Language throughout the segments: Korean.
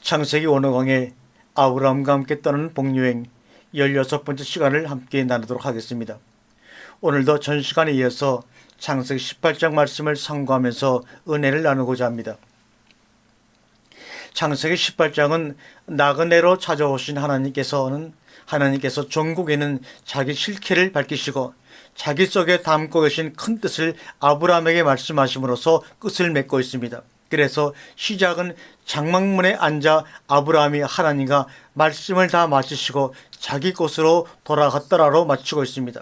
창세기 원어강의 아브라함과 함께 떠나는 복유행 16번째 시간을 함께 나누도록 하겠습니다. 오늘도 전 시간에 이어서 창세기 18장 말씀을 상고하면서 은혜를 나누고자 합니다. 창세기 18장은 나그네로 찾아오신 하나님께서 전국에는 자기 실체를 밝히시고 자기 속에 담고 계신 큰 뜻을 아브라함에게 말씀하심으로써 끝을 맺고 있습니다. 그래서 시작은 장막문에 앉아 아브라함이 하나님과 말씀을 다 마치시고 자기 곳으로 돌아갔더라로 마치고 있습니다.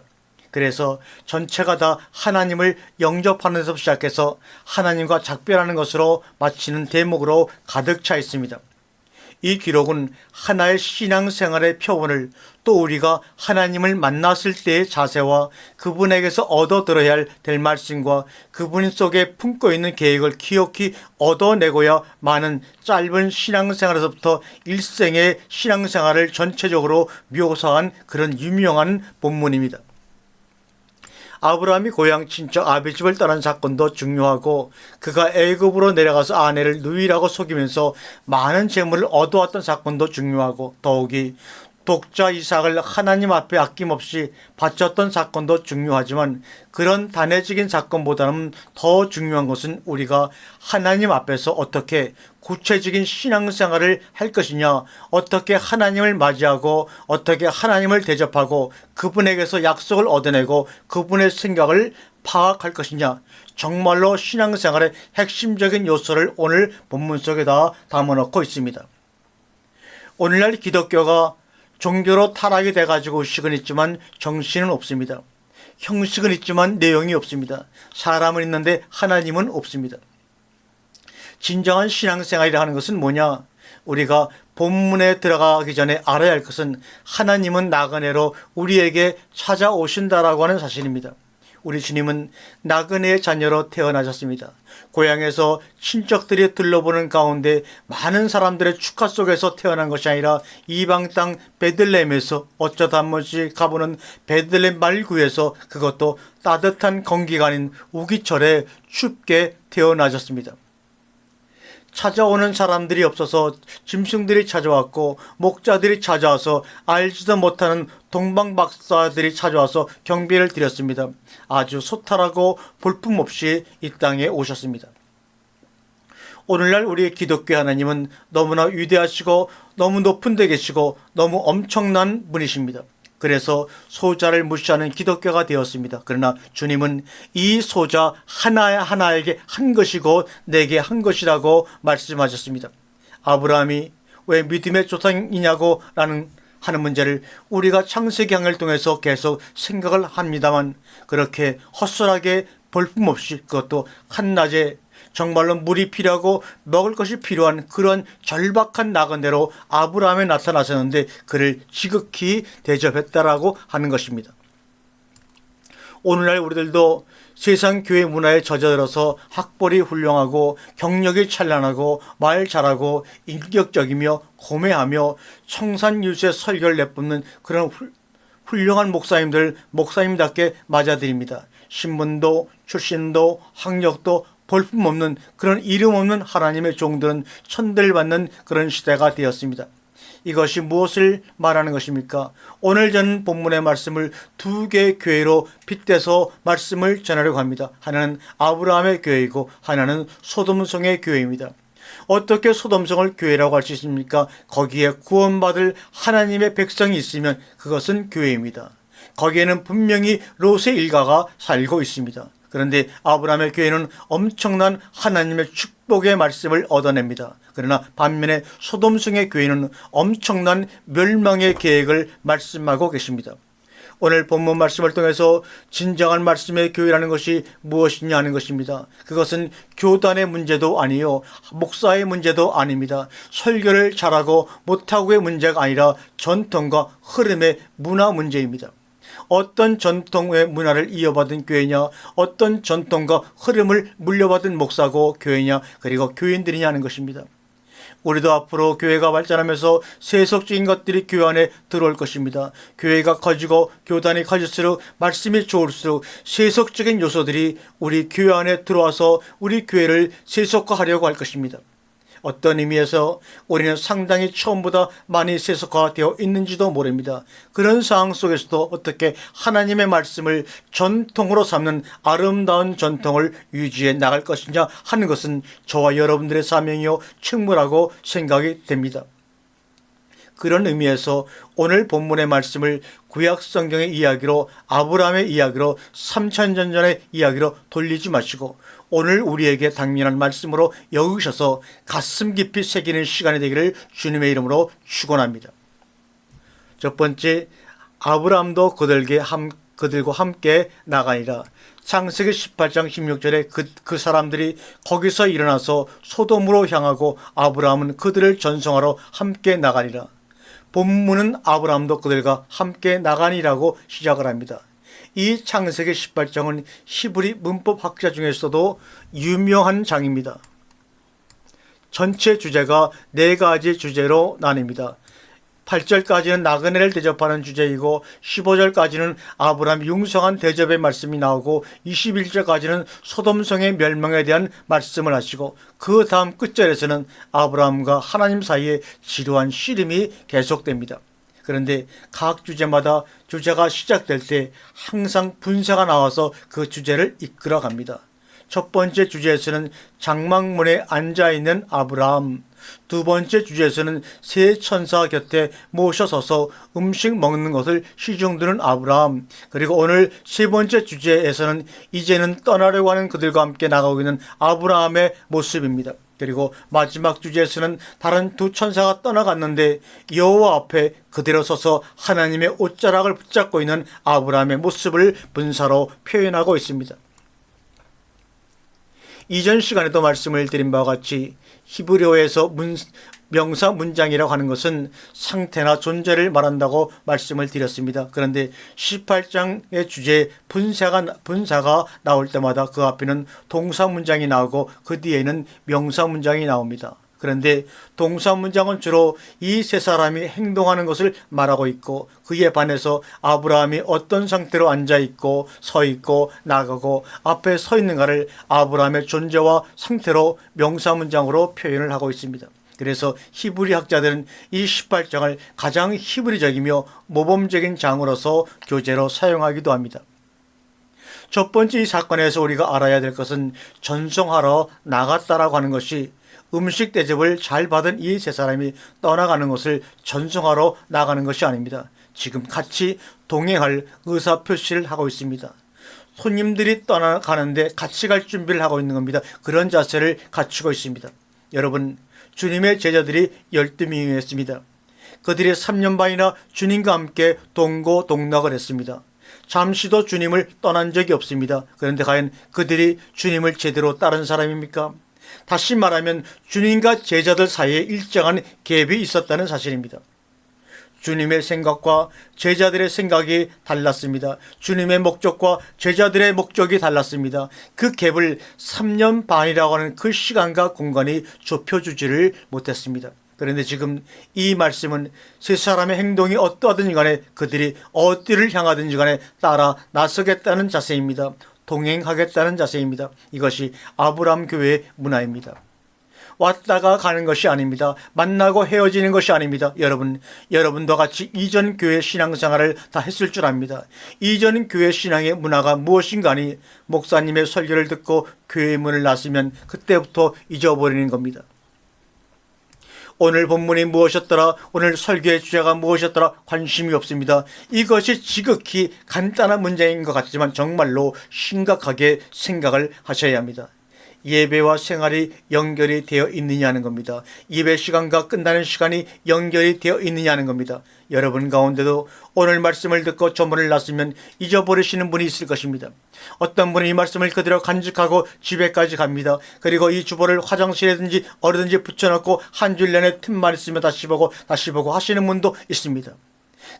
그래서 전체가 다 하나님을 영접하는 데서 시작해서 하나님과 작별하는 것으로 마치는 대목으로 가득 차 있습니다. 이 기록은 하나의 신앙생활의 표본을 또 우리가 하나님을 만났을 때의 자세와 그분에게서 얻어들어야 될 말씀과 그분 속에 품고 있는 계획을 기억히 얻어내고야 많은 짧은 신앙생활에서부터 일생의 신앙생활을 전체적으로 묘사한 그런 유명한 본문입니다. 아브라함이 고향 친척 아비집을 떠난 사건도 중요하고 그가 애굽으로 내려가서 아내를 누이라고 속이면서 많은 재물을 얻어왔던 사건도 중요하고 더욱이 독자 이삭을 하나님 앞에 아낌없이 바쳤던 사건도 중요하지만 그런 단회적인 사건보다는 더 중요한 것은 우리가 하나님 앞에서 어떻게 구체적인 신앙생활을 할 것이냐, 어떻게 하나님을 맞이하고 어떻게 하나님을 대접하고 그분에게서 약속을 얻어내고 그분의 생각을 파악할 것이냐, 정말로 신앙생활의 핵심적인 요소를 오늘 본문 속에 다 담아놓고 있습니다. 오늘날 기독교가 종교로 타락이 돼가지고 의식은 있지만 정신은 없습니다. 형식은 있지만 내용이 없습니다. 사람은 있는데 하나님은 없습니다. 진정한 신앙생활이라 하는 것은 뭐냐? 우리가 본문에 들어가기 전에 알아야 할 것은 하나님은 나그네로 우리에게 찾아오신다라고 하는 사실입니다. 우리 주님은 나그네의 자녀로 태어나셨습니다. 고향에서 친척들이 둘러보는 가운데 많은 사람들의 축하 속에서 태어난 것이 아니라 이방 땅 베들레헴에서 어쩌다 한 번씩 가보는 베들레헴 말구에서 그것도 따뜻한 건기가 아닌 우기철에 춥게 태어나셨습니다. 찾아오는 사람들이 없어서 짐승들이 찾아왔고 목자들이 찾아와서 알지도 못하는 동방박사들이 찾아와서 경배를 드렸습니다. 아주 소탈하고 볼품없이 이 땅에 오셨습니다. 오늘날 우리의 기독교 하나님은 너무나 위대하시고 너무 높은 데 계시고 너무 엄청난 분이십니다. 그래서 소자를 무시하는 기독교가 되었습니다. 그러나 주님은 이 소자 하나하나에게 한 것이고 내게 한 것이라고 말씀하셨습니다. 아브라함이 왜 믿음의 조상이냐고 하는 문제를 우리가 창세기를 통해서 계속 생각을 합니다만 그렇게 헛소하게 볼품없이 그것도 한낮에 정말로 물이 필요하고 먹을 것이 필요한 그런 절박한 나그네로 아브라함에 나타나셨는데 그를 지극히 대접했다라고 하는 것입니다. 오늘날 우리들도 세상 교회 문화에 젖어들어서 학벌이 훌륭하고 경력이 찬란하고 말 잘하고 인격적이며 고매하며 청산유수의 설교를 내뿜는 그런 훌륭한 목사님답게 맞아들입니다. 신분도 출신도 학력도 볼품없는 그런 이름 없는 하나님의 종들은 천대받는 그런 시대가 되었습니다. 이것이 무엇을 말하는 것입니까? 오늘 저는 본문의 말씀을 두 개의 교회로 빗대서 말씀을 전하려고 합니다. 하나는 아브라함의 교회이고 하나는 소돔성의 교회입니다. 어떻게 소돔성을 교회라고 할 수 있습니까? 거기에 구원받을 하나님의 백성이 있으면 그것은 교회입니다. 거기에는 분명히 롯의 일가가 살고 있습니다. 그런데 아브라함의 교회는 엄청난 하나님의 축복의 말씀을 얻어냅니다. 그러나 반면에 소돔성의 교회는 엄청난 멸망의 계획을 말씀하고 계십니다. 오늘 본문 말씀을 통해서 진정한 말씀의 교회라는 것이 무엇이냐 하는 것입니다. 그것은 교단의 문제도 아니요 목사의 문제도 아닙니다. 설교를 잘하고 못하고의 문제가 아니라 전통과 흐름의 문화 문제입니다. 어떤 전통의 문화를 이어받은 교회냐, 어떤 전통과 흐름을 물려받은 목사고 교회냐, 그리고 교인들이냐 하는 것입니다. 우리도 앞으로 교회가 발전하면서 세속적인 것들이 교회 안에 들어올 것입니다. 교회가 커지고 교단이 커질수록 말씀이 좋을수록 세속적인 요소들이 우리 교회 안에 들어와서 우리 교회를 세속화하려고 할 것입니다. 어떤 의미에서 우리는 상당히 처음보다 많이 세속화되어 있는지도 모릅니다. 그런 상황 속에서도 어떻게 하나님의 말씀을 전통으로 삼는 아름다운 전통을 유지해 나갈 것이냐 하는 것은 저와 여러분들의 사명이요 책무라고 생각이 됩니다. 그런 의미에서 오늘 본문의 말씀을 구약 성경의 이야기로, 아브라함의 이야기로, 3000년 전의 이야기로 돌리지 마시고 오늘 우리에게 당면한 말씀으로 여기셔서 가슴 깊이 새기는 시간이 되기를 주님의 이름으로 축원합니다. 첫 번째, 아브라함도 그들과 함께 나가니라. 창세기 18장 16절에 그 사람들이 거기서 일어나서 소돔으로 향하고 아브라함은 그들을 전송하러 함께 나가니라. 본문은 아브라함도 그들과 함께 나가니라고 시작을 합니다. 이 창세기 18장은 히브리 문법 학자 중에서도 유명한 장입니다. 전체 주제가 4가지 주제로 나뉩니다. 8절까지는 나그네를 대접하는 주제이고 15절까지는 아브라함 융성한 대접의 말씀이 나오고 21절까지는 소돔성의 멸망에 대한 말씀을 하시고 그 다음 끝절에서는 아브라함과 하나님 사이의 지루한 씨름이 계속됩니다. 그런데 각 주제마다 주제가 시작될 때 항상 분사가 나와서 그 주제를 이끌어 갑니다. 첫 번째 주제에서는 장막문에 앉아있는 아브라함, 두 번째 주제에서는 세 천사 곁에 모셔서서 음식 먹는 것을 시중드는 아브라함, 그리고 오늘 세 번째 주제에서는 이제는 떠나려고 하는 그들과 함께 나가고 있는 아브라함의 모습입니다. 그리고 마지막 주제에서는 다른 두 천사가 떠나갔는데 여호와 앞에 그대로 서서 하나님의 옷자락을 붙잡고 있는 아브라함의 모습을 분사로 표현하고 있습니다. 이전 시간에도 말씀을 드린 바와 같이 히브리어에서 명사 문장이라고 하는 것은 상태나 존재를 말한다고 말씀을 드렸습니다. 그런데 18장의 주제 분사가 나올 때마다 그 앞에는 동사 문장이 나오고 그 뒤에는 명사 문장이 나옵니다. 그런데 동사 문장은 주로 이 세 사람이 행동하는 것을 말하고 있고 그에 반해서 아브라함이 어떤 상태로 앉아있고 서있고 나가고 앞에 서 있는가를 아브라함의 존재와 상태로 명사 문장으로 표현을 하고 있습니다. 그래서 히브리 학자들은 이 18장을 가장 히브리적이며 모범적인 장으로서 교재로 사용하기도 합니다. 첫 번째 이 사건에서 우리가 알아야 될 것은 전송하러 나갔다라고 하는 것이 음식 대접을 잘 받은 이 세 사람이 떠나가는 것을 전송하러 나가는 것이 아닙니다. 지금 같이 동행할 의사표시를 하고 있습니다. 손님들이 떠나가는데 같이 갈 준비를 하고 있는 겁니다. 그런 자세를 갖추고 있습니다. 여러분, 주님의 제자들이 12명이었습니다. 그들이 3년 반이나 주님과 함께 동고동락을 했습니다. 잠시도 주님을 떠난 적이 없습니다. 그런데 과연 그들이 주님을 제대로 따른 사람입니까? 다시 말하면 주님과 제자들 사이에 일정한 갭이 있었다는 사실입니다. 주님의 생각과 제자들의 생각이 달랐습니다. 주님의 목적과 제자들의 목적이 달랐습니다. 그 갭을 3년 반이라고 하는 그 시간과 공간이 좁혀주지를 못했습니다. 그런데 지금 이 말씀은 세 사람의 행동이 어떠하든지 간에 그들이 어디를 향하든지 간에 따라 나서겠다는 자세입니다. 동행하겠다는 자세입니다. 이것이 아브라함 교회의 문화입니다. 왔다가 가는 것이 아닙니다. 만나고 헤어지는 것이 아닙니다. 여러분도 같이 이전 교회 신앙생활을 다 했을 줄 압니다. 이전 교회 신앙의 문화가 무엇인가 하니 목사님의 설교를 듣고 교회 문을 나서면 그때부터 잊어버리는 겁니다. 오늘 본문이 무엇이었더라, 오늘 설교의 주제가 무엇이었더라 관심이 없습니다. 이것이 지극히 간단한 문제인 것 같지만 정말로 심각하게 생각을 하셔야 합니다. 예배와 생활이 연결이 되어 있느냐는 겁니다. 예배 시간과 끝나는 시간이 연결이 되어 있느냐는 겁니다. 여러분 가운데도 오늘 말씀을 듣고 조문을 났으면 잊어버리시는 분이 있을 것입니다. 어떤 분은 이 말씀을 그대로 간직하고 집에까지 갑니다. 그리고 이 주보를 화장실에든지 어디든지 붙여놓고 한 줄 내내 틈만 있으면 다시 보고 하시는 분도 있습니다.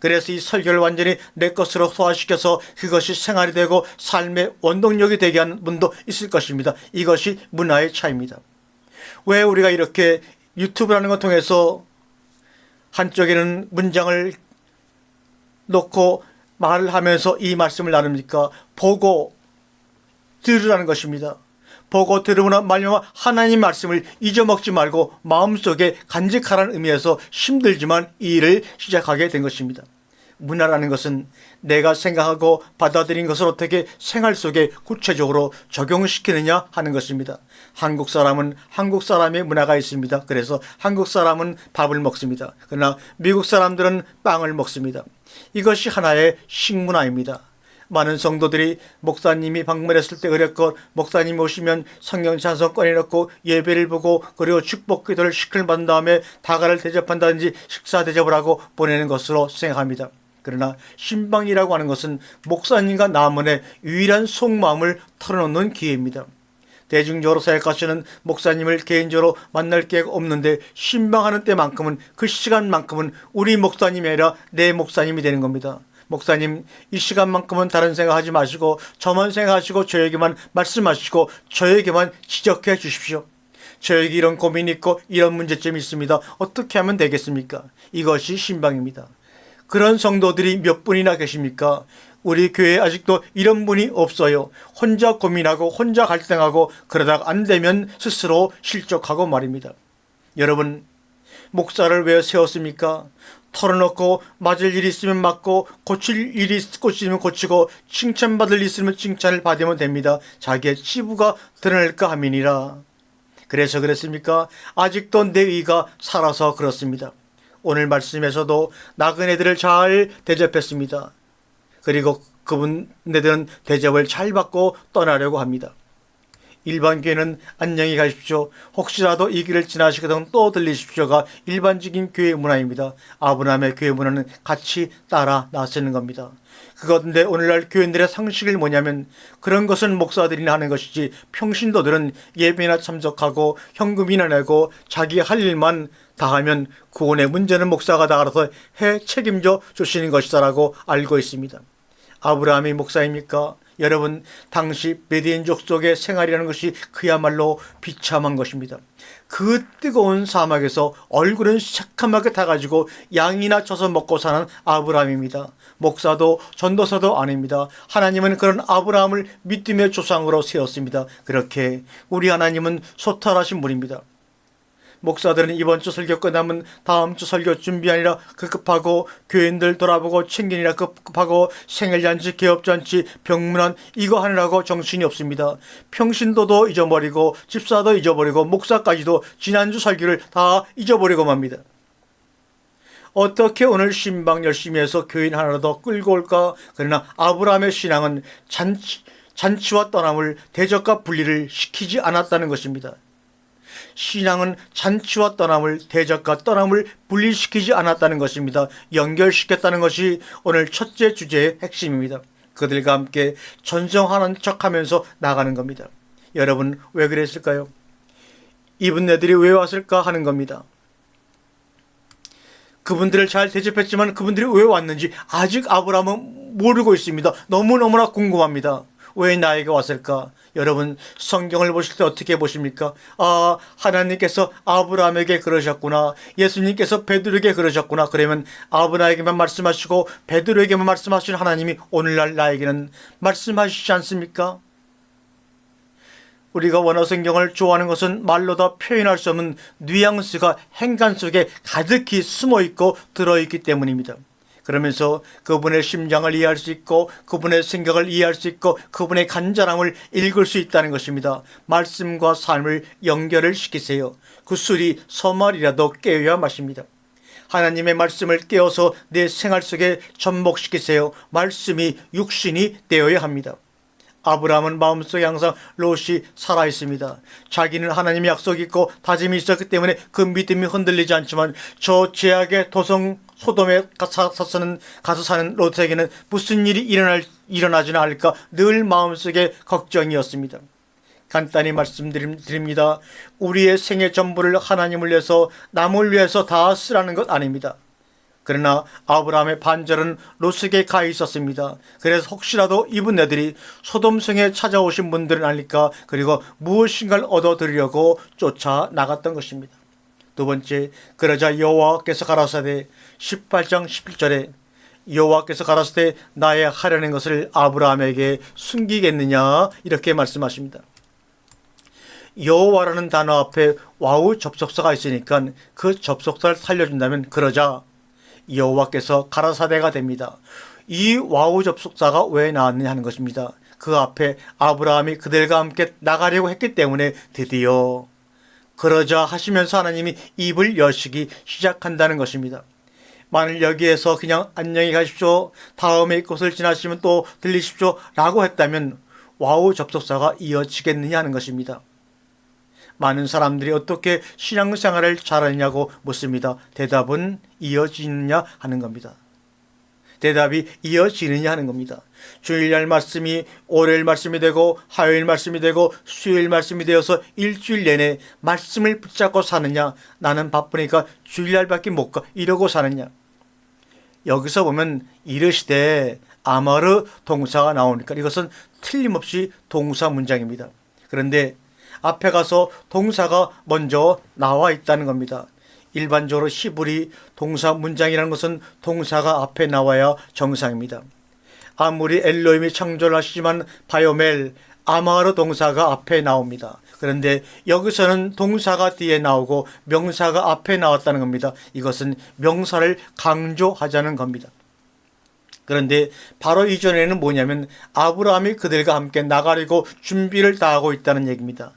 그래서 이 설교를 완전히 내 것으로 소화시켜서 그것이 생활이 되고 삶의 원동력이 되게 하는 분도 있을 것입니다. 이것이 문화의 차이입니다. 왜 우리가 이렇게 유튜브라는 걸 통해서 한쪽에는 문장을 놓고 말을 하면서 이 말씀을 나눕니까? 보고 들으라는 것입니다. 보고 들으므로 말미암아 하나님 말씀을 잊어먹지 말고 마음속에 간직하라는 의미에서 힘들지만 이 일을 시작하게 된 것입니다. 문화라는 것은 내가 생각하고 받아들인 것을 어떻게 생활 속에 구체적으로 적용시키느냐 하는 것입니다. 한국 사람은 한국 사람의 문화가 있습니다. 그래서 한국 사람은 밥을 먹습니다. 그러나 미국 사람들은 빵을 먹습니다. 이것이 하나의 식문화입니다. 많은 성도들이 목사님이 방문했을 때 그랬고, 목사님이 오시면 성경 찬송 꺼내놓고 예배를 보고 그리고 축복 기도를 시킬 받은 다음에 다가를 대접한다든지 식사 대접을 하고 보내는 것으로 생각합니다. 그러나 신방이라고 하는 것은 목사님과 나만의 유일한 속마음을 털어놓는 기회입니다. 대중적으로 생각하시는 목사님을 개인적으로 만날 기회가 없는데 신방하는 때만큼은, 그 시간만큼은 우리 목사님이 아니라 내 목사님이 되는 겁니다. 목사님, 이 시간만큼은 다른 생각하지 마시고 저만 생각하시고 저에게만 말씀하시고 저에게만 지적해 주십시오. 저에게 이런 고민이 있고 이런 문제점이 있습니다. 어떻게 하면 되겠습니까? 이것이 신방입니다. 그런 성도들이 몇 분이나 계십니까? 우리 교회에 아직도 이런 분이 없어요. 혼자 고민하고 혼자 갈등하고 그러다가 안 되면 스스로 실족하고 말입니다. 여러분, 목사를 왜 세웠습니까? 털어놓고 맞을 일이 있으면 맞고 고칠 일이 있으면 고치고 칭찬받을 일이 있으면 칭찬을 받으면 됩니다. 자기의 치부가 드러날까 함이니라. 그래서 그랬습니까? 아직도 내 의가 살아서 그렇습니다. 오늘 말씀에서도 나그네들을 잘 대접했습니다. 그리고 그분네들은 대접을 잘 받고 떠나려고 합니다. 일반 교회는 안녕히 가십시오. 혹시라도 이 길을 지나시거든 또 들리십시오가 일반적인 교회 문화입니다. 아브라함의 교회 문화는 같이 따라 나서는 겁니다. 그런데 오늘날 교인들의 상식이 뭐냐면, 그런 것은 목사들이나 하는 것이지 평신도들은 예배나 참석하고 현금이나 내고 자기 할 일만 다 하면 구원의 문제는 목사가 다 알아서 책임져 주시는 것이다라고 알고 있습니다. 아브라함이 목사입니까? 여러분, 당시 미디안족 속의 생활이라는 것이 그야말로 비참한 것입니다. 그 뜨거운 사막에서 얼굴은 새카맣게 타가지고 양이나 쳐서 먹고 사는 아브라함입니다. 목사도 전도사도 아닙니다. 하나님은 그런 아브라함을 믿음의 조상으로 세웠습니다. 그렇게 우리 하나님은 소탈하신 분입니다. 목사들은 이번 주 설교 끝나면 다음 주 설교 준비하느라 급급하고, 교인들 돌아보고 챙기느라 급급하고, 생일잔치, 개업잔치, 병문안 이거 하느라고 정신이 없습니다. 평신도도 잊어버리고 집사도 잊어버리고 목사까지도 지난주 설교를 다 잊어버리고 맙니다. 어떻게 오늘 신방 열심히 해서 교인 하나 더 끌고 올까? 그러나 아브라함의 신앙은 잔치와 떠남을, 대접과 분리를 시키지 않았다는 것입니다. 신앙은 잔치와 떠남을, 대접과 떠남을 분리시키지 않았다는 것입니다. 연결시켰다는 것이 오늘 첫째 주제의 핵심입니다. 그들과 함께 전성하는 척하면서 나가는 겁니다. 여러분, 왜 그랬을까요? 이분네들이 왜 왔을까 하는 겁니다. 그분들을 잘 대접했지만 그분들이 왜 왔는지 아직 아브라함은 모르고 있습니다. 너무너무나 궁금합니다. 왜 나에게 왔을까? 여러분, 성경을 보실 때 어떻게 보십니까? 아, 하나님께서 아브라함에게 그러셨구나. 예수님께서 베드로에게 그러셨구나. 그러면 아브라함에게만 말씀하시고 베드로에게만 말씀하시는 하나님이 오늘날 나에게는 말씀하시지 않습니까? 우리가 원어 성경을 좋아하는 것은 말로 다 표현할 수 없는 뉘앙스가 행간 속에 가득히 숨어있고 들어있기 때문입니다. 그러면서 그분의 심장을 이해할 수 있고 그분의 생각을 이해할 수 있고 그분의 간절함을 읽을 수 있다는 것입니다. 말씀과 삶을 연결을 시키세요. 그 술이 서말이라도 깨어야 마십니다. 하나님의 말씀을 깨어서 내 생활 속에 접목시키세요. 말씀이 육신이 되어야 합니다. 아브라함은 마음속에 항상 롯이 살아있습니다. 자기는 하나님의 약속이 있고 다짐이 있었기 때문에 그 믿음이 흔들리지 않지만 저 죄악의 도성 소돔에 가서 사는 롯에게는 무슨 일이 일어나지나 할까 늘 마음속에 걱정이었습니다. 간단히 말씀드립니다. 우리의 생애 전부를 하나님을 위해서 남을 위해서 다 쓰라는 것 아닙니다. 그러나 아브라함의 반절은 롯에게 가 있었습니다. 그래서 혹시라도 이분네들이 소돔성에 찾아오신 분들은 아닐까, 그리고 무엇인가를 얻어들이려고 쫓아나갔던 것입니다. 두 번째, 그러자 여호와께서 가라사대 18장 11절에 여호와께서 가라사대 나의 하려는 것을 아브라함에게 숨기겠느냐 이렇게 말씀하십니다. 여호와라는 단어 앞에 와우 접속사가 있으니까 그 접속사를 살려준다면 그러자 여호와께서 가라사대가 됩니다. 이 와우 접속사가 왜 나왔느냐 하는 것입니다. 그 앞에 아브라함이 그들과 함께 나가려고 했기 때문에 드디어 그러자 하시면서 하나님이 입을 여시기 시작한다는 것입니다. 만일 여기에서 그냥 안녕히 가십시오, 다음에 이곳을 지나시면 또 들리십시오 라고 했다면 와우 접속사가 이어지겠느냐 하는 것입니다. 많은 사람들이 어떻게 신앙생활을 잘하느냐고 묻습니다. 대답은 이어지느냐 하는 겁니다. 대답이 이어지느냐 하는 겁니다. 주일날 말씀이 월요일 말씀이 되고 화요일 말씀이 되고 수요일 말씀이 되어서 일주일 내내 말씀을 붙잡고 사느냐, 나는 바쁘니까 주일날밖에 못 가 이러고 사느냐. 여기서 보면 이르시되 아마르 동사가 나오니까 이것은 틀림없이 동사 문장입니다. 그런데 앞에 가서 동사가 먼저 나와 있다는 겁니다. 일반적으로 히브리 동사 문장이라는 것은 동사가 앞에 나와야 정상입니다. 아무리 엘로힘이 창조를 하시지만 바요멜, 아마르 동사가 앞에 나옵니다. 그런데 여기서는 동사가 뒤에 나오고 명사가 앞에 나왔다는 겁니다. 이것은 명사를 강조하자는 겁니다. 그런데 바로 이전에는 뭐냐면 아브라함이 그들과 함께 나가려고 준비를 다 하고 있다는 얘기입니다.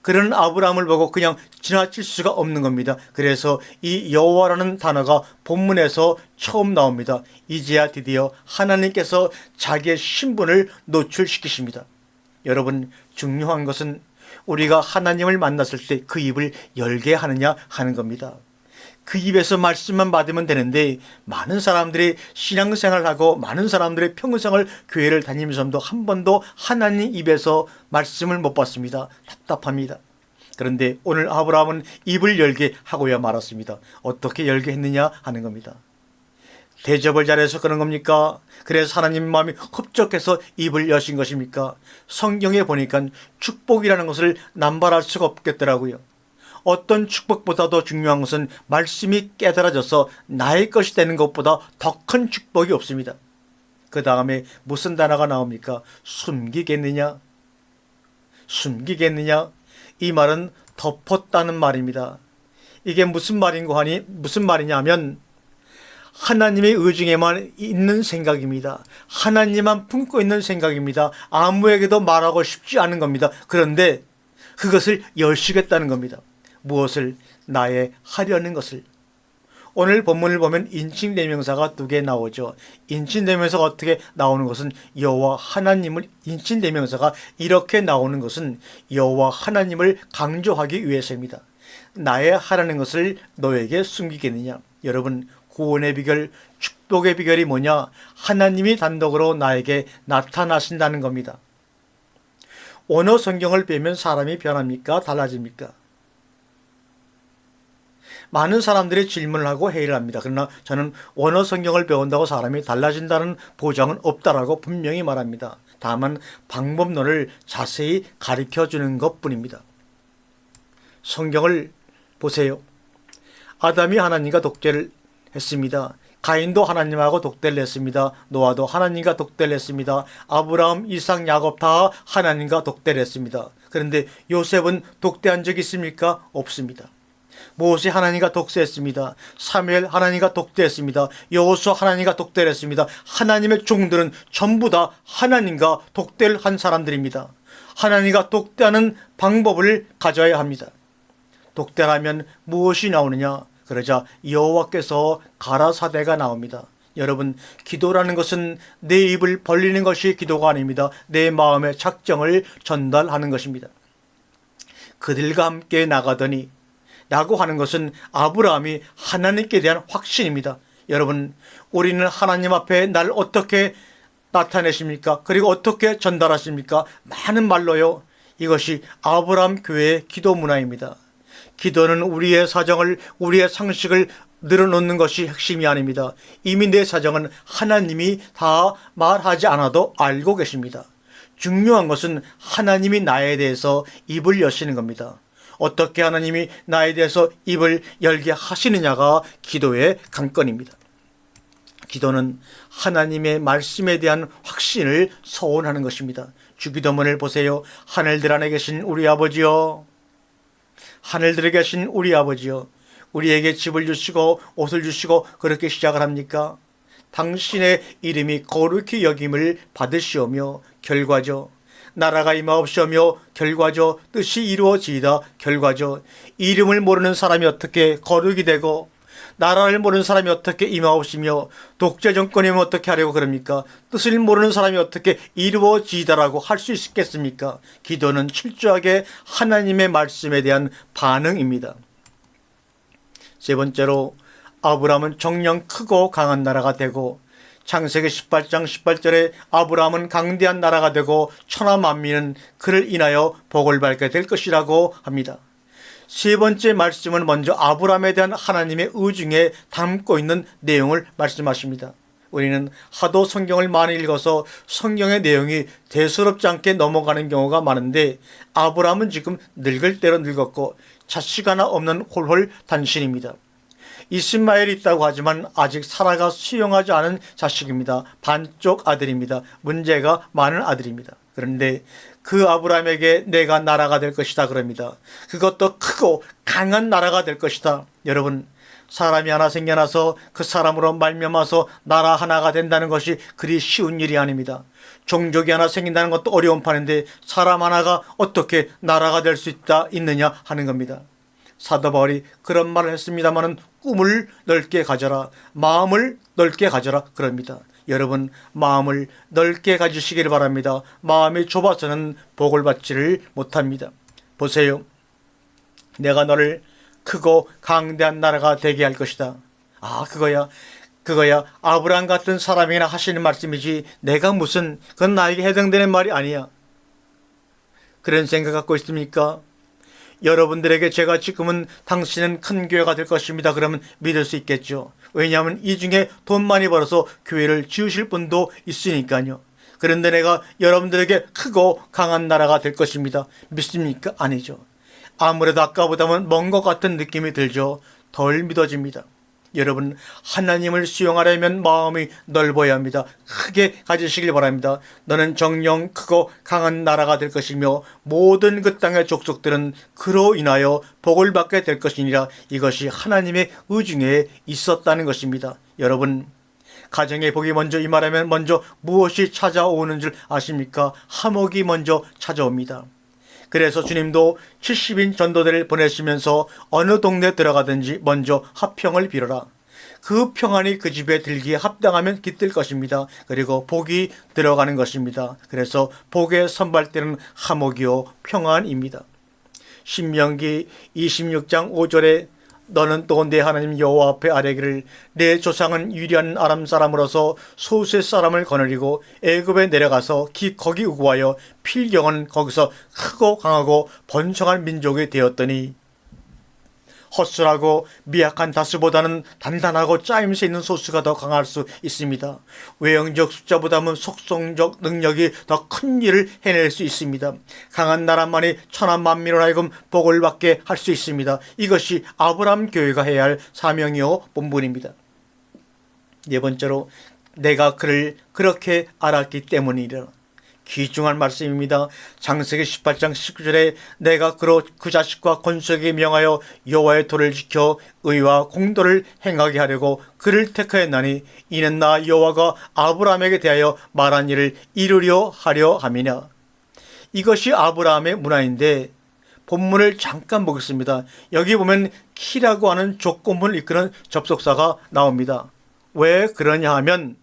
그런 아브라함을 보고 그냥 지나칠 수가 없는 겁니다. 그래서 이 여호와라는 단어가 본문에서 처음 나옵니다. 이제야 드디어 하나님께서 자기의 신분을 노출시키십니다. 여러분, 중요한 것은 우리가 하나님을 만났을 때 그 입을 열게 하느냐 하는 겁니다. 그 입에서 말씀만 받으면 되는데 많은 사람들이 신앙생활을 하고 많은 사람들이 평생을 교회를 다니면서도 한 번도 하나님 입에서 말씀을 못 받습니다. 답답합니다. 그런데 오늘 아브라함은 입을 열게 하고야 말았습니다. 어떻게 열게 했느냐 하는 겁니다. 대접을 잘해서 그런 겁니까? 그래서 하나님 마음이 흡족해서 입을 여신 것입니까? 성경에 보니까 축복이라는 것을 남발할 수가 없겠더라고요. 어떤 축복보다도 중요한 것은 말씀이 깨달아져서 나의 것이 되는 것보다 더 큰 축복이 없습니다. 그 다음에 무슨 단어가 나옵니까? 숨기겠느냐? 숨기겠느냐? 이 말은 덮었다는 말입니다. 이게 무슨 말인고 하니 무슨 말이냐면 하나님의 의중에만 있는 생각입니다. 하나님만 품고 있는 생각입니다. 아무에게도 말하고 싶지 않은 겁니다. 그런데 그것을 열시겠다는 겁니다. 무엇을? 나의 하려는 것을. 오늘 본문을 보면 인칭대명사가 2개 나오죠. 인칭대명사가 어떻게 나오는 것은 여호와 하나님을, 인칭대명사가 이렇게 나오는 것은 여호와 하나님을 강조하기 위해서입니다. 나의 하라는 것을 너에게 숨기겠느냐. 여러분, 구원의 비결, 축복의 비결이 뭐냐? 하나님이 단독으로 나에게 나타나신다는 겁니다. 언어 성경을 빼면 사람이 변합니까? 달라집니까? 많은 사람들이 질문을 하고 회의를 합니다. 그러나 저는 원어 성경을 배운다고 사람이 달라진다는 보장은 없다라고 분명히 말합니다. 다만 방법론을 자세히 가르쳐주는 것뿐입니다. 성경을 보세요. 아담이 하나님과 독대를 했습니다. 가인도 하나님하고 독대를 했습니다. 노아도 하나님과 독대를 했습니다. 아브라함, 이삭, 야곱 다 하나님과 독대를 했습니다. 그런데 요셉은 독대한 적이 있습니까? 없습니다. 모세 하나님과 독대했습니다. 사무엘 하나님과 독대했습니다. 여호수아 하나님과 독대를 했습니다. 하나님의 종들은 전부 다 하나님과 독대를 한 사람들입니다. 하나님과 독대하는 방법을 가져야 합니다. 독대하면 무엇이 나오느냐? 그러자 여호와께서 가라사대가 나옵니다. 여러분, 기도라는 것은 내 입을 벌리는 것이 기도가 아닙니다. 내 마음의 작정을 전달하는 것입니다. 그들과 함께 나가더니 라고 하는 것은 아브라함이 하나님께 대한 확신입니다. 여러분, 우리는 하나님 앞에 날 어떻게 나타내십니까? 그리고 어떻게 전달하십니까? 많은 말로요. 이것이 아브라함 교회의 기도 문화입니다. 기도는 우리의 사정을, 우리의 상식을 늘어놓는 것이 핵심이 아닙니다. 이미 내 사정은 하나님이 다 말하지 않아도 알고 계십니다. 중요한 것은 하나님이 나에 대해서 입을 여시는 겁니다. 어떻게 하나님이 나에 대해서 입을 열게 하시느냐가 기도의 관건입니다. 기도는 하나님의 말씀에 대한 확신을 서원하는 것입니다. 주기도문을 보세요. 하늘들 안에 계신 우리 아버지여, 하늘들에 계신 우리 아버지여, 우리에게 집을 주시고 옷을 주시고 그렇게 시작을 합니까? 당신의 이름이 거룩히 여김을 받으시오며 결과죠. 나라가 임하옵시오며 결과죠. 뜻이 이루어지이다 결과죠. 이름을 모르는 사람이 어떻게 거룩이 되고 나라를 모르는 사람이 어떻게 임하옵시며 독재 정권이면 어떻게 하려고 그럽니까? 뜻을 모르는 사람이 어떻게 이루어지이다라고 할 수 있겠습니까? 기도는 철저하게 하나님의 말씀에 대한 반응입니다. 세 번째로 아브라함은 정령 크고 강한 나라가 되고, 창세기 18장 18절에 아브라함은 강대한 나라가 되고 천하 만민은 그를 인하여 복을 받게 될 것이라고 합니다. 세 번째 말씀은 먼저 아브라함에 대한 하나님의 의중에 담고 있는 내용을 말씀하십니다. 우리는 하도 성경을 많이 읽어서 성경의 내용이 대수롭지 않게 넘어가는 경우가 많은데, 아브라함은 지금 늙을 대로 늙었고 자식 하나 없는 홀홀 단신입니다. 이스마엘이 있다고 하지만 아직 사라가 수용하지 않은 자식입니다. 반쪽 아들입니다. 문제가 많은 아들입니다. 그런데 그 아브라함에게 내가 나라가 될 것이다 그럽니다. 그것도 크고 강한 나라가 될 것이다. 여러분, 사람이 하나 생겨나서 그 사람으로 말미암아서 나라 하나가 된다는 것이 그리 쉬운 일이 아닙니다. 종족이 하나 생긴다는 것도 어려운 판인데 사람 하나가 어떻게 나라가 될 수 있느냐 하는 겁니다. 사도 바울이 그런 말을 했습니다마는 꿈을 넓게 가져라, 마음을 넓게 가져라 그럽니다. 여러분, 마음을 넓게 가지시기를 바랍니다. 마음이 좁아서는 복을 받지를 못합니다. 보세요. 내가 너를 크고 강대한 나라가 되게 할 것이다. 그거야 아브라함 같은 사람이나 하시는 말씀이지 내가 무슨, 그건 나에게 해당되는 말이 아니야. 그런 생각 갖고 있습니까? 여러분들에게 제가 지금은 당신은 큰 교회가 될 것입니다 그러면 믿을 수 있겠죠. 왜냐하면 이 중에 돈 많이 벌어서 교회를 지으실 분도 있으니까요. 그런데 내가 여러분들에게 크고 강한 나라가 될 것입니다. 믿습니까? 아니죠. 아무래도 아까보다는 먼 것 같은 느낌이 들죠. 덜 믿어집니다. 여러분, 하나님을 수용하려면 마음이 넓어야 합니다. 크게 가지시길 바랍니다. 너는 정령 크고 강한 나라가 될 것이며 모든 그 땅의 족속들은 그로 인하여 복을 받게 될 것이니라. 이것이 하나님의 의중에 있었다는 것입니다. 여러분, 가정의 복이 먼저 임하려면 먼저 무엇이 찾아오는 줄 아십니까? 화목이 먼저 찾아옵니다. 그래서 주님도 70인 전도대를 보내시면서 어느 동네 들어가든지 먼저 화평을 빌어라. 그 평안이 그 집에 들기에 합당하면 깃들 것입니다. 그리고 복이 들어가는 것입니다. 그래서 복의 선발대는 화목이요 평안입니다. 신명기 26장 5절에 너는 또 내 하나님 여호와 앞에 아뢰기를 내 조상은 유리한 아람 사람으로서 소수의 사람을 거느리고 애굽에 내려가서 거기 우고하여 필경은 거기서 크고 강하고 번성한 민족이 되었더니, 헛술하고 미약한 다수보다는 단단하고 짜임새 있는 소수가 더 강할 수 있습니다. 외형적 숫자보다는 속성적 능력이 더 큰 일을 해낼 수 있습니다. 강한 나라만이 천하 만민으로 하여금 복을 받게 할 수 있습니다. 이것이 아브라함 교회가 해야 할 사명이요 본분입니다. 네 번째로 내가 그를 그렇게 알았기 때문이라. 귀중한 말씀입니다. 창세기 18장 19절에 내가 그 자식과 건축에게 명하여 여호와의 도를 지켜 의와 공도를 행하게 하려고 그를 택하였나니 이는 나 여호와가 아브라함에게 대하여 말한 일을 이루려 하려 함이냐. 이것이 아브라함의 문화인데 본문을 잠깐 보겠습니다. 여기 보면 키라고 하는 조건문을 이끄는 접속사가 나옵니다. 왜 그러냐 하면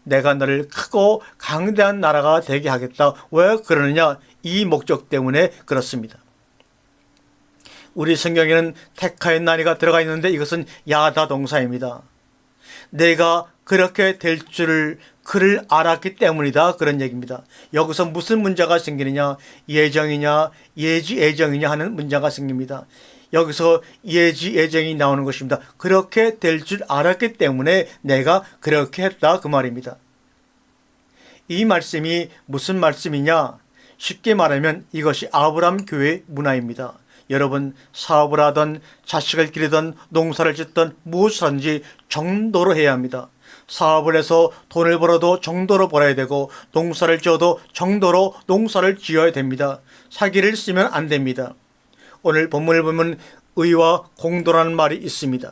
내가 너를 크고 강대한 나라가 되게 하겠다. 왜 그러느냐? 이 목적 때문에 그렇습니다. 우리 성경에는 택하였나니가 들어가 있는데 이것은 야다 동사입니다. 내가 그렇게 될 줄을 그를 알았기 때문이다 그런 얘기입니다. 여기서 무슨 문제가 생기느냐? 예정이냐 예지 예정이냐 하는 문제가 생깁니다. 여기서 예지 예정이 나오는 것입니다. 그렇게 될 줄 알았기 때문에 내가 그렇게 했다 그 말입니다. 이 말씀이 무슨 말씀이냐? 쉽게 말하면 이것이 아브라함 교회의 문화입니다. 여러분, 사업을 하던 자식을 기르던 농사를 짓던 무엇을 하든지 정도로 해야 합니다. 사업을 해서 돈을 벌어도 정도로 벌어야 되고 농사를 지어도 정도로 농사를 지어야 됩니다. 사기를 쓰면 안 됩니다. 오늘 본문을 보면 의와 공도라는 말이 있습니다.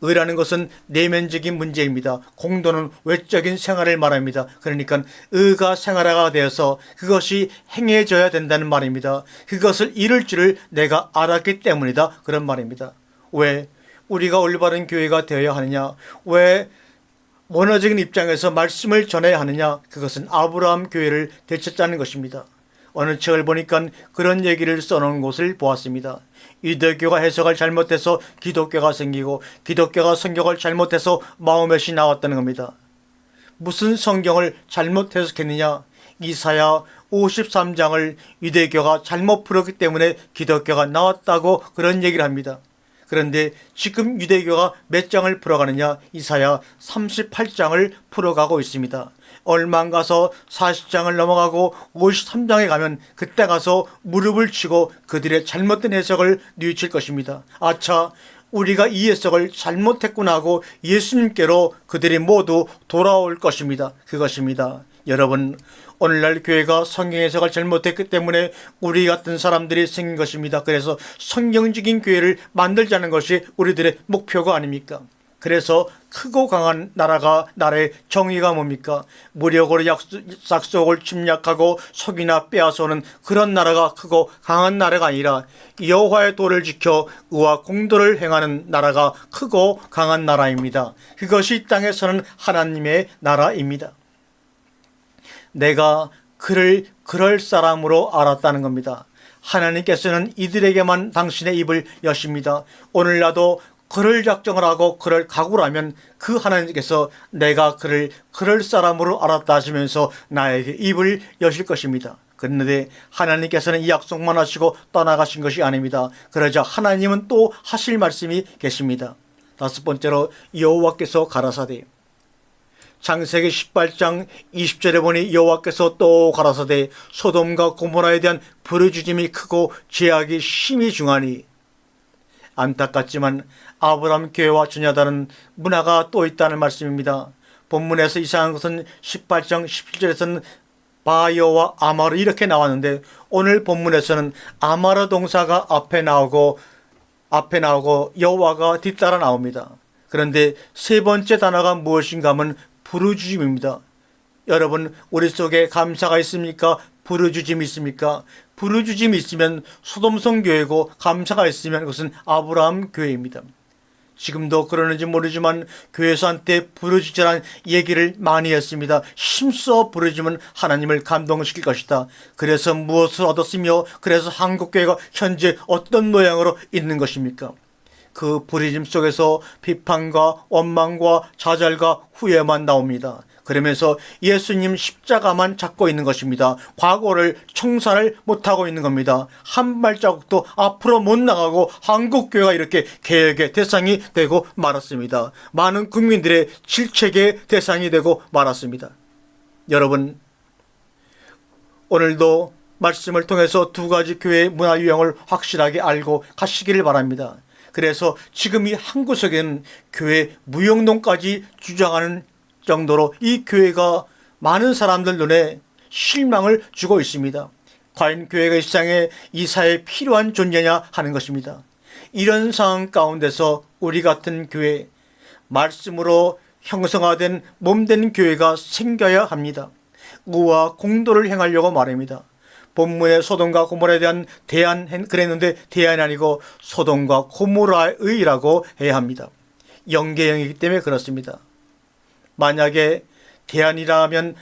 의라는 것은 내면적인 문제입니다. 공도는 외적인 생활을 말합니다. 그러니까 의가 생활화가 되어서 그것이 행해져야 된다는 말입니다. 그것을 이룰 줄을 내가 알았기 때문이다, 그런 말입니다. 왜 우리가 올바른 교회가 되어야 하느냐, 왜 원어적인 입장에서 말씀을 전해야 하느냐, 그것은 아브라함 교회를 되찾자는 것입니다. 어느 책을 보니까 그런 얘기를 써놓은 곳을 보았습니다. 유대교가 해석을 잘못해서 기독교가 생기고 기독교가 성경을 잘못해서 마호멧이 나왔다는 겁니다. 무슨 성경을 잘못 해석했느냐? 이사야 53장을 유대교가 잘못 풀었기 때문에 기독교가 나왔다고 그런 얘기를 합니다. 그런데 지금 유대교가 몇 장을 풀어가느냐? 이사야 38장을 풀어가고 있습니다. 얼마 안 가서 40장을 넘어가고 53장에 가면 그때 가서 무릎을 치고 그들의 잘못된 해석을 뉘우칠 것입니다. 아차, 우리가 이 해석을 잘못했구나 하고 예수님께로 그들이 모두 돌아올 것입니다. 그것입니다. 여러분, 오늘날 교회가 성경 해석을 잘못했기 때문에 우리 같은 사람들이 생긴 것입니다. 그래서 성경적인 교회를 만들자는 것이 우리들의 목표가 아닙니까? 그래서 크고 강한 나라의 정의가 뭡니까? 무력으로 약속을 침략하고 속이나 빼앗아오는 그런 나라가 크고 강한 나라가 아니라 여호와의 도를 지켜 의와 공도를 행하는 나라가 크고 강한 나라입니다. 그것이 이 땅에서는 하나님의 나라입니다. 내가 그를 그럴 사람으로 알았다는 겁니다. 하나님께서는 이들에게만 당신의 입을 여십니다. 오늘 나도 그럴 작정을 하고 그럴 각오를 하면 그 하나님께서 내가 그를 그럴 사람으로 알았다 하시면서 나에게 입을 여실 것입니다. 그런데 하나님께서는 이 약속만 하시고 떠나가신 것이 아닙니다. 그러자 하나님은 또 하실 말씀이 계십니다. 다섯 번째로 여호와께서 가라사대. 창세기 18장 20절에 보니 여호와께서 또 가라사대 소돔과 고모라에 대한 부르짖음이 크고 죄악이 심히 중하니. 안타깝지만 아브라함 교회와 전혀 다른 문화가 또 있다는 말씀입니다. 본문에서 이상한 것은 18장 17절에서는 바여와 아마르 이렇게 나왔는데 오늘 본문에서는 아마르 동사가 앞에 나오고 여호와가 뒤따라 나옵니다. 그런데 세 번째 단어가 무엇인가 하면 부르짖음입니다. 여러분, 우리 속에 감사가 있습니까? 부르짖음이 있습니까? 부르짖음이 있으면 소돔성 교회고 감사가 있으면 그것은 아브라함 교회입니다. 지금도 그러는지 모르지만 교회에서 한때 부르짖으라는 얘기를 많이 했습니다. 힘써 부르짖으면 하나님을 감동시킬 것이다. 그래서 무엇을 얻었으며 그래서 한국교회가 현재 어떤 모양으로 있는 것입니까? 그 부르짖음 속에서 비판과 원망과 좌절과 후회만 나옵니다. 그러면서 예수님 십자가만 잡고 있는 것입니다. 과거를 청산을 못하고 있는 겁니다. 한 발자국도 앞으로 못 나가고 한국교회가 이렇게 개혁의 대상이 되고 말았습니다. 많은 국민들의 질책의 대상이 되고 말았습니다. 여러분, 오늘도 말씀을 통해서 두 가지 교회의 문화 유형을 확실하게 알고 가시기를 바랍니다. 그래서 지금 이 한 구석에는 교회 무용론까지 주장하는 정도로 이 교회가 많은 사람들 눈에 실망을 주고 있습니다. 과연 교회가 이 세상에 이 사회에 필요한 존재냐 하는 것입니다. 이런 상황 가운데서 우리 같은 교회, 말씀으로 형성화된 몸된 교회가 생겨야 합니다. 의와 공도를 행하려고 말입니다. 본문의 소돔과 고모라에 대한 대안 그랬는데 대안이 아니고 소돔과 고모라의라고 해야 합니다. 영계형이기 때문에 그렇습니다. 만약에 대안이라면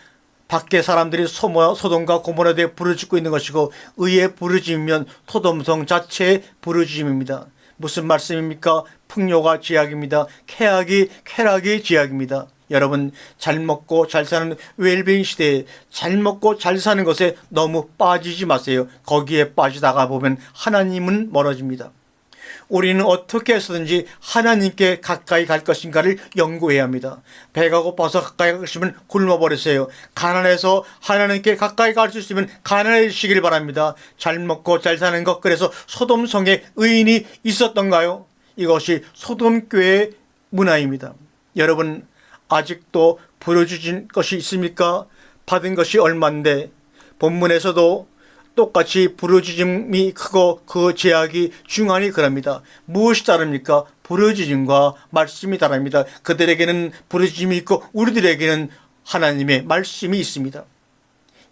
밖에 사람들이 소돔과 고모라에 대해 부르짖고 있는 것이고 의의 부르짖으면 소돔성 자체의 부르짖음입니다. 무슨 말씀입니까? 풍요가 죄악입니다. 쾌락이 죄악입니다. 여러분, 잘 먹고 잘 사는 웰빙 시대에 잘 먹고 잘 사는 것에 너무 빠지지 마세요. 거기에 빠지다가 보면 하나님은 멀어집니다. 우리는 어떻게 해서든지 하나님께 가까이 갈 것인가를 연구해야 합니다. 배가 고파서 가까이 가시면 굶어버리세요. 가난해서 하나님께 가까이 갈 수 있으면 가난해지시길 바랍니다. 잘 먹고 잘 사는 것, 그래서 소돔성에 의인이 있었던가요? 이것이 소돔교회의 문화입니다. 여러분, 아직도 부르짖은 것이 있습니까? 받은 것이 얼만데 본문에서도 똑같이 부르짖음이 크고 그 제약이 중하니 그럽니다. 무엇이 다릅니까? 부르짖음과 말씀이 다릅니다. 그들에게는 부르짖음이 있고 우리들에게는 하나님의 말씀이 있습니다.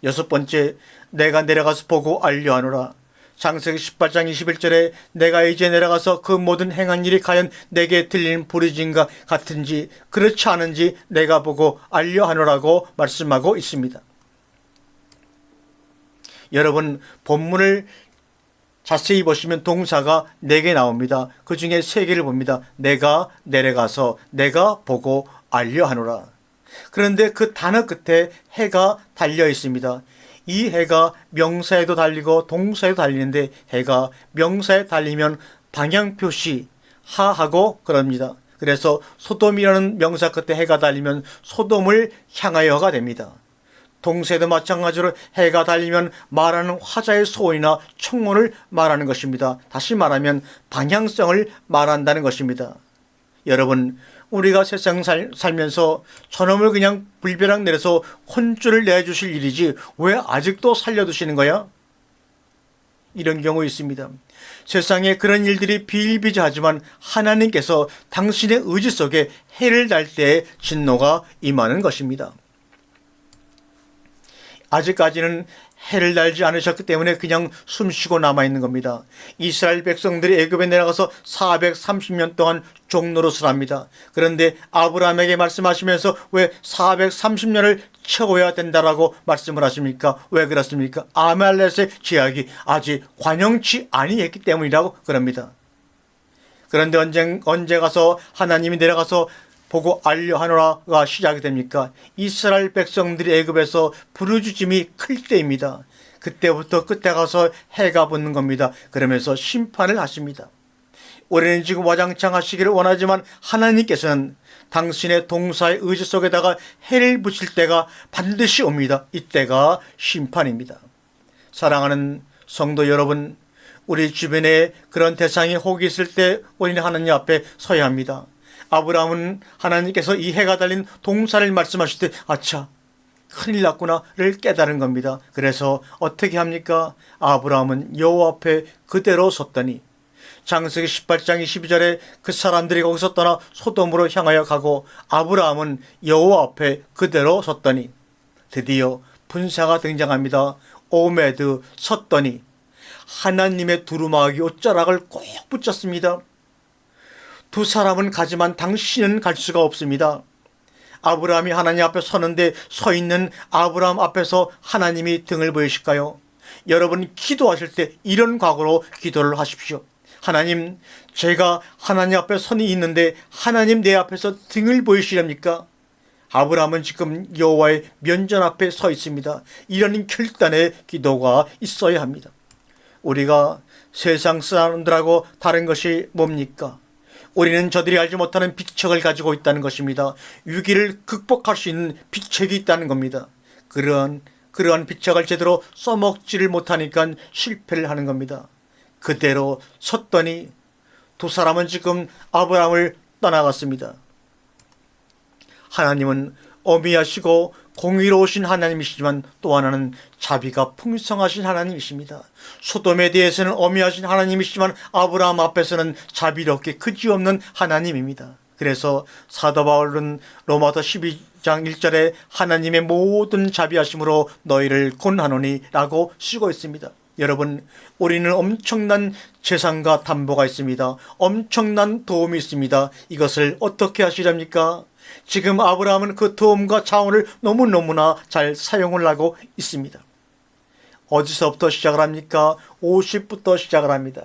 여섯 번째, 내가 내려가서 보고 알려하노라. 창세기 18장 21절에 내가 이제 내려가서 그 모든 행한 일이 과연 내게 들리는 부르짖음과 같은지 그렇지 않은지 내가 보고 알려하노라고 말씀하고 있습니다. 여러분, 본문을 자세히 보시면 동사가 4개 나옵니다. 그 중에 3개를 봅니다. 내가 내려가서, 내가 보고 알려하노라. 그런데 그 단어 끝에 해가 달려 있습니다. 이 해가 명사에도 달리고 동사에도 달리는데 해가 명사에 달리면 방향 표시 하하고 그럽니다. 그래서 소돔이라는 명사 끝에 해가 달리면 소돔을 향하여가 됩니다. 동사에도 마찬가지로 해가 달리면 말하는 화자의 소원이나 청혼을 말하는 것입니다. 다시 말하면 방향성을 말한다는 것입니다. 여러분, 우리가 세상 살면서 저놈을 그냥 불벼락 내려서 혼쭐을 내주실 일이지 왜 아직도 살려두시는 거야? 이런 경우 있습니다. 세상에 그런 일들이 비일비재하지만 하나님께서 당신의 의지 속에 해를 달 때에 진노가 임하는 것입니다. 아직까지는 해를 달지 않으셨기 때문에 그냥 숨쉬고 남아있는 겁니다. 이스라엘 백성들이 애굽에 내려가서 430년 동안 종노릇을 합니다. 그런데 아브라함에게 말씀하시면서 왜 430년을 채워야 된다라고 말씀을 하십니까? 왜 그렇습니까? 아말렉의 제약이 아직 관영치 아니했기 때문이라고 그럽니다. 그런데 언제 가서 하나님이 내려가서 보고 알려하노라가 시작이 됩니까? 이스라엘 백성들이 애굽에서 부르짖음이 클 때입니다. 그때부터 끝에 가서 해가 붙는 겁니다. 그러면서 심판을 하십니다. 우리는 지금 와장창 하시기를 원하지만 하나님께서는 당신의 동사의 의지 속에다가 해를 붙일 때가 반드시 옵니다. 이때가 심판입니다. 사랑하는 성도 여러분, 우리 주변에 그런 대상이 혹이 있을 때 우리는 하나님 앞에 서야 합니다. 아브라함은 하나님께서 이 해가 달린 동사를 말씀하실 때 아차 큰일 났구나를 깨달은 겁니다. 그래서 어떻게 합니까? 아브라함은 여호와 앞에 그대로 섰더니 창세기 18장 22절에 그 사람들이 거기서 떠나 소돔으로 향하여 가고 아브라함은 여호와 앞에 그대로 섰더니 드디어 분사가 등장합니다. 오메드 섰더니 하나님의 두루마기 옷자락을 꼭 붙였습니다. 두 사람은 가지만 당신은 갈 수가 없습니다. 아브라함이 하나님 앞에 서는데 서 있는 아브라함 앞에서 하나님이 등을 보이실까요? 여러분 기도하실 때 이런 각오로 기도를 하십시오. 하나님, 제가 하나님 앞에 선이 있는데 하나님 내 앞에서 등을 보이시렵니까? 아브라함은 지금 여호와의 면전 앞에 서 있습니다. 이런 결단의 기도가 있어야 합니다. 우리가 세상 사람들하고 다른 것이 뭡니까? 우리는 저들이 알지 못하는 비책을 가지고 있다는 것입니다. 위기를 극복할 수 있는 비책이 있다는 겁니다. 그러한 비책을 제대로 써먹지를 못하니까 실패를 하는 겁니다. 그대로 섰더니 두 사람은 지금 아브라함을 떠나갔습니다. 하나님은 어미하시고 공의로우신 하나님이시지만 또 하나는 자비가 풍성하신 하나님이십니다. 소돔에 대해서는 어미하신 하나님이시지만 아브라함 앞에서는 자비롭게 그지없는 하나님입니다. 그래서 사도 바울은 로마서 12장 1절에 하나님의 모든 자비하심으로 너희를 권하노니 라고 쓰고 있습니다. 여러분, 우리는 엄청난 재산과 담보가 있습니다. 엄청난 도움이 있습니다. 이것을 어떻게 하시렵니까? 지금 아브라함은 그 도움과 자원을 너무너무나 잘 사용을 하고 있습니다. 어디서부터 시작을 합니까? 50부터 시작을 합니다.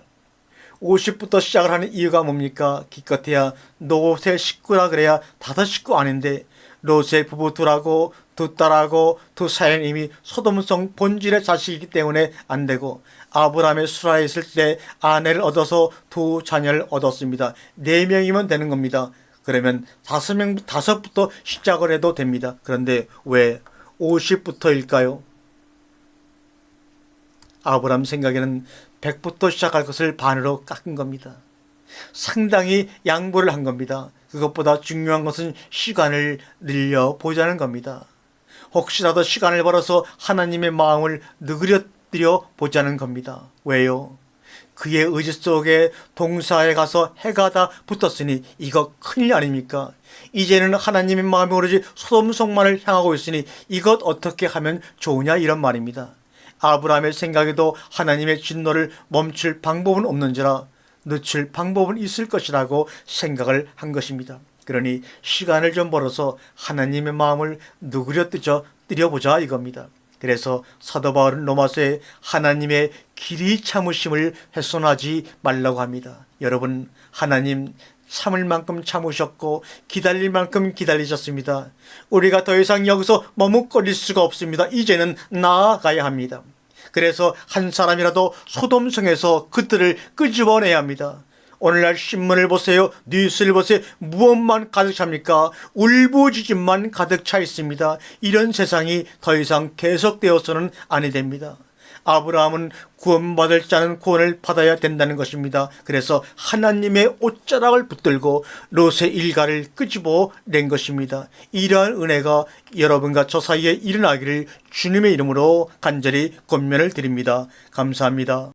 50부터 시작을 하는 이유가 뭡니까? 기껏해야 롯의 식구라 그래야 5식구 아닌데 롯의 부부 둘하고 두 딸하고 두 사연 이미 소돔성 본질의 자식이기 때문에 안 되고 아브라함의 수라에 있을 때 아내를 얻어서 두 자녀를 얻었습니다. 4명이면 되는 겁니다. 그러면 5부터 시작을 해도 됩니다. 그런데 왜 50부터일까요? 아브라함 생각에는 100부터 시작할 것을 반으로 깎은 겁니다. 상당히 양보를 한 겁니다. 그것보다 중요한 것은 시간을 늘려보자는 겁니다. 혹시라도 시간을 벌어서 하나님의 마음을 엎드려 보자는 겁니다. 왜요? 그의 의지 속에 동사에 가서 해가 다 붙었으니 이거 큰일 아닙니까? 이제는 하나님의 마음이 오로지 소돔 성만을 향하고 있으니 이것 어떻게 하면 좋으냐 이런 말입니다. 아브라함의 생각에도 하나님의 진노를 멈출 방법은 없는지라 늦출 방법은 있을 것이라고 생각을 한 것입니다. 그러니 시간을 좀 벌어서 하나님의 마음을 누그러뜨려보자 이겁니다. 그래서 사도 바울은 로마서에 하나님의 길이 참으심을 훼손하지 말라고 합니다. 여러분, 하나님 참을 만큼 참으셨고 기다릴 만큼 기다리셨습니다. 우리가 더 이상 여기서 머뭇거릴 수가 없습니다. 이제는 나아가야 합니다. 그래서 한 사람이라도 소돔성에서 그들을 끄집어내야 합니다. 오늘날 신문을 보세요. 뉴스를 보세요. 무엇만 가득 찹니까? 울부짖음만 가득 차 있습니다. 이런 세상이 더 이상 계속되어서는 아니 됩니다. 아브라함은 구원받을 자는 구원을 받아야 된다는 것입니다. 그래서 하나님의 옷자락을 붙들고 롯의 일가를 끄집어 낸 것입니다. 이러한 은혜가 여러분과 저 사이에 일어나기를 주님의 이름으로 간절히 권면을 드립니다. 감사합니다.